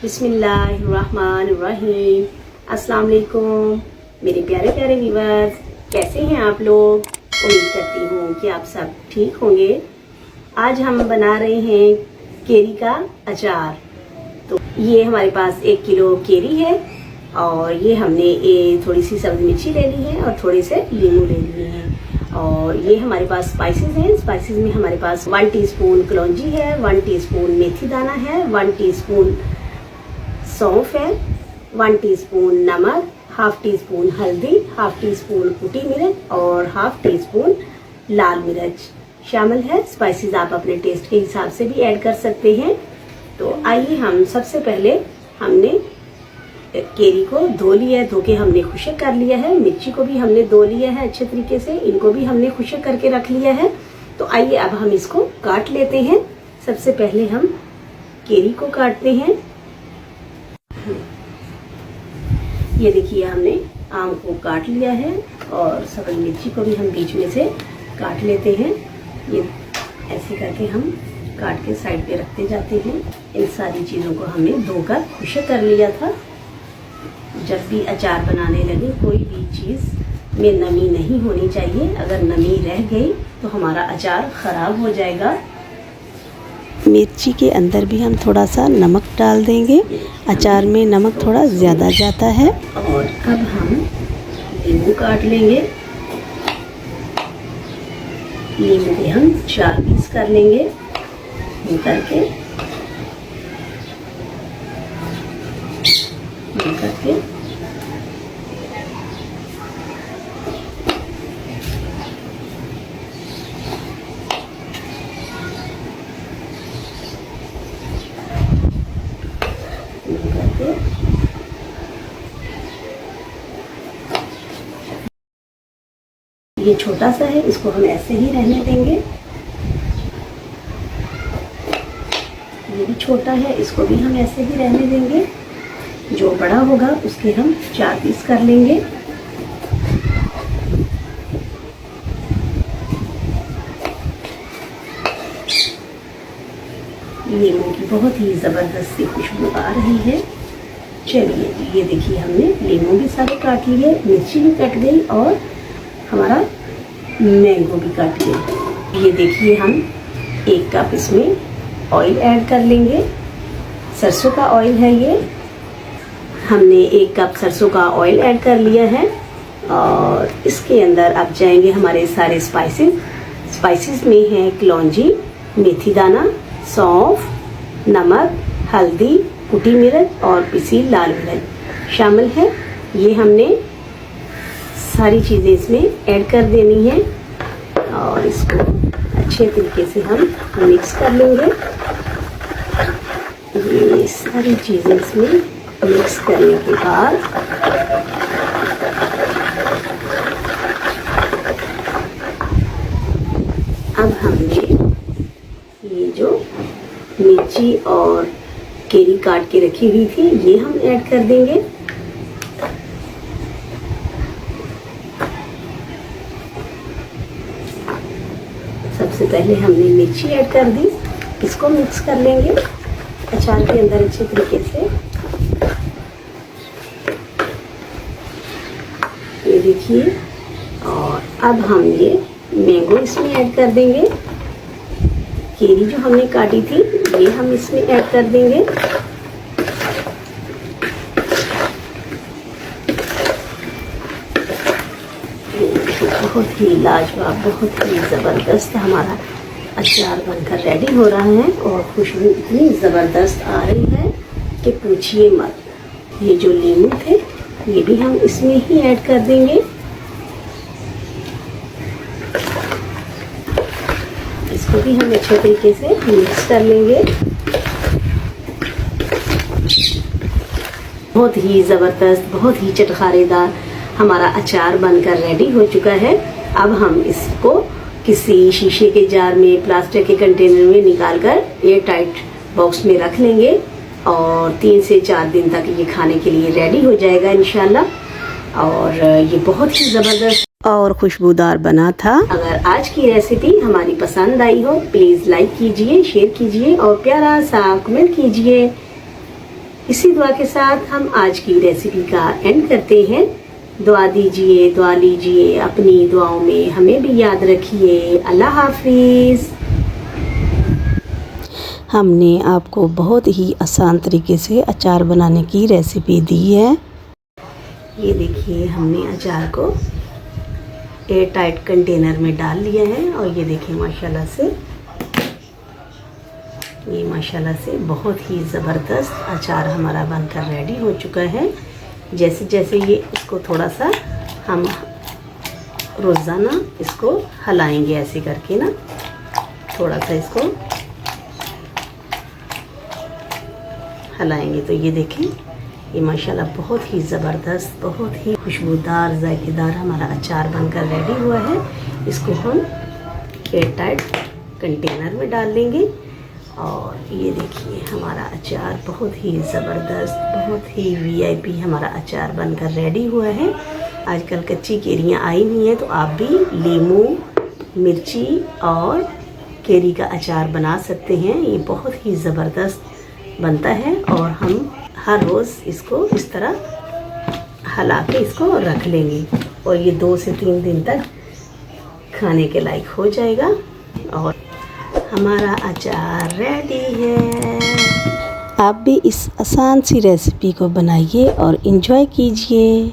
बिस्मिल्लाहिर्रहमानिर्रहीम। अस्सलाम वालेकुम मेरे प्यारे प्यारे व्यूअर्स, कैसे हैं आप लोग। उम्मीद करती हूँ कि आप सब ठीक होंगे। आज हम बना रहे हैं केरी का अचार। तो ये हमारे पास 1 किलो केरी है और ये हमने थोड़ी सी सब्ज़ मिर्ची ले ली है और थोड़े से नींबू ले लिए हैं। और ये हमारे पास स्पाइसेस हैं। स्पाइसेस में हमारे पास 1 टीस्पून कलौंजी है, 1 टीस्पून मेथी दाना है, 1 टीस्पून सौंफ है, 1 टीस्पून नमक, हाफ टी स्पून हल्दी, हाफ टी स्पून कुटी मिर्च और हाफ टी स्पून लाल मिर्च शामिल है। स्पाइसेस आप अपने टेस्ट के हिसाब से भी ऐड कर सकते हैं। तो आइए हम सबसे पहले हमने केरी को धो लिया है, धो के हमने खुशक कर लिया है। मिर्ची को भी हमने धो लिया है अच्छे तरीके से, इनको भी हमने खुशक करके रख लिया है। तो आइए अब हम इसको काट लेते हैं। सबसे पहले हम केरी को काटते हैं। ये देखिए हमने आम को काट लिया है और सब्ज़ मिर्ची को भी हम बीच में से काट लेते हैं। ये ऐसे करके हम काट के साइड पे रखते जाते हैं। इन सारी चीज़ों को हमने धोकर खुशक कर लिया था। जब भी अचार बनाने लगे कोई भी चीज़ में नमी नहीं होनी चाहिए। अगर नमी रह गई तो हमारा अचार ख़राब हो जाएगा। मिर्ची के अंदर भी हम थोड़ा सा नमक डाल देंगे। अचार में नमक थोड़ा ज़्यादा जाता है। और अब हम नींबू काट लेंगे। नींबू के हम 4 पीस कर लेंगे करके ये छोटा सा है, इसको हम ऐसे ही रहने देंगे। ये भी छोटा है, इसको भी हम ऐसे ही रहने देंगे। जो बड़ा होगा उसके हम 4 पीस कर लेंगे। नींबू की बहुत ही ज़बरदस्त सी खुशबू आ रही है। चलिए ये देखिए हमने नींबू भी सारे काट लिए, मिर्ची भी कट गई और हमारा मैंगो भी काट गया। ये देखिए हम 1 कप इसमें ऑयल ऐड कर लेंगे। सरसों का ऑयल है ये। हमने 1 कप सरसों का ऑयल ऐड कर लिया है और इसके अंदर अब जाएंगे हमारे सारे स्पाइसेस। स्पाइसेस में है कलौंजी, मेथी दाना, सौंफ, नमक, हल्दी, कुटी मिर्च और पिसी लाल मिर्च शामिल है। ये हमने सारी चीज़ें इसमें ऐड कर देनी है और इसको अच्छे तरीके से हम मिक्स कर लेंगे। ये सारी चीज़ें इसमें मिक्स करने के बाद अब हमने ये जो मिर्ची और केरी काट के रखी हुई थी ये हम ऐड कर देंगे। सबसे पहले हमने मिर्ची ऐड कर दी, इसको मिक्स कर लेंगे अचार के अंदर अच्छे तरीके से। ये देखिए और अब हम ये मैंगो इसमें ऐड कर देंगे। केरी जो हमने काटी थी ये हम इसमें ऐड कर देंगे। बहुत ही लाजवाब, बहुत ही ज़बरदस्त हमारा अचार बनकर रेडी हो रहा है और खुशबू इतनी ज़बरदस्त आ रही है कि पूछिए मत। ये जो नींबू थे ये भी हम इसमें ही ऐड कर देंगे। इसको भी हम अच्छे तरीके से मिक्स कर लेंगे। बहुत ही ज़बरदस्त, बहुत ही चटखारेदार हमारा अचार बनकर रेडी हो चुका है। अब हम इसको किसी शीशे के जार में, प्लास्टिक के कंटेनर में निकाल कर एयर टाइट बॉक्स में रख लेंगे और 3 से 4 दिन तक ये खाने के लिए रेडी हो जाएगा इंशाल्लाह। और ये बहुत ही ज़बरदस्त और खुशबूदार बना था। अगर आज की रेसिपी हमारी पसंद आई हो प्लीज़ लाइक कीजिए, शेयर कीजिए और प्यारा सा कमेंट कीजिए। इसी दुआ के साथ हम आज की रेसिपी का एंड करते हैं। दुआ दीजिए, दुआ लीजिए, अपनी दुआओं में हमें भी याद रखिए। अल्लाह हाफिज़। हमने आपको बहुत ही आसान तरीके से अचार बनाने की रेसिपी दी है। ये देखिए, हमने अचार को एयर टाइट कंटेनर में डाल लिया है और ये देखिए माशाल्लाह से बहुत ही ज़बरदस्त अचार हमारा बनकर रेडी हो चुका है। जैसे जैसे ये इसको थोड़ा सा हम रोज़ाना इसको हिलाएंगे, ऐसे करके ना थोड़ा सा इसको हिलाएंगे तो ये देखें, ये माशाल्लाह बहुत ही ज़बरदस्त, बहुत ही खुशबूदार, जायकेदार हमारा अचार बनकर रेडी हुआ है। इसको हम एयर टाइट कंटेनर में डाल लेंगे और ये देखिए हमारा अचार बहुत ही ज़बरदस्त, बहुत ही वीआईपी हमारा अचार बनकर रेडी हुआ है। आजकल कच्ची केरियाँ आई हुई हैं तो आप भी लीमू, मिर्ची और केरी का अचार बना सकते हैं। ये बहुत ही ज़बरदस्त बनता है और हम हर रोज़ इसको इस तरह हिला के इसको रख लेंगे और ये 2 से 3 दिन तक खाने के लायक हो जाएगा और हमारा अचार रेडी है। आप भी इस आसान सी रेसिपी को बनाइए और एंजॉय कीजिए।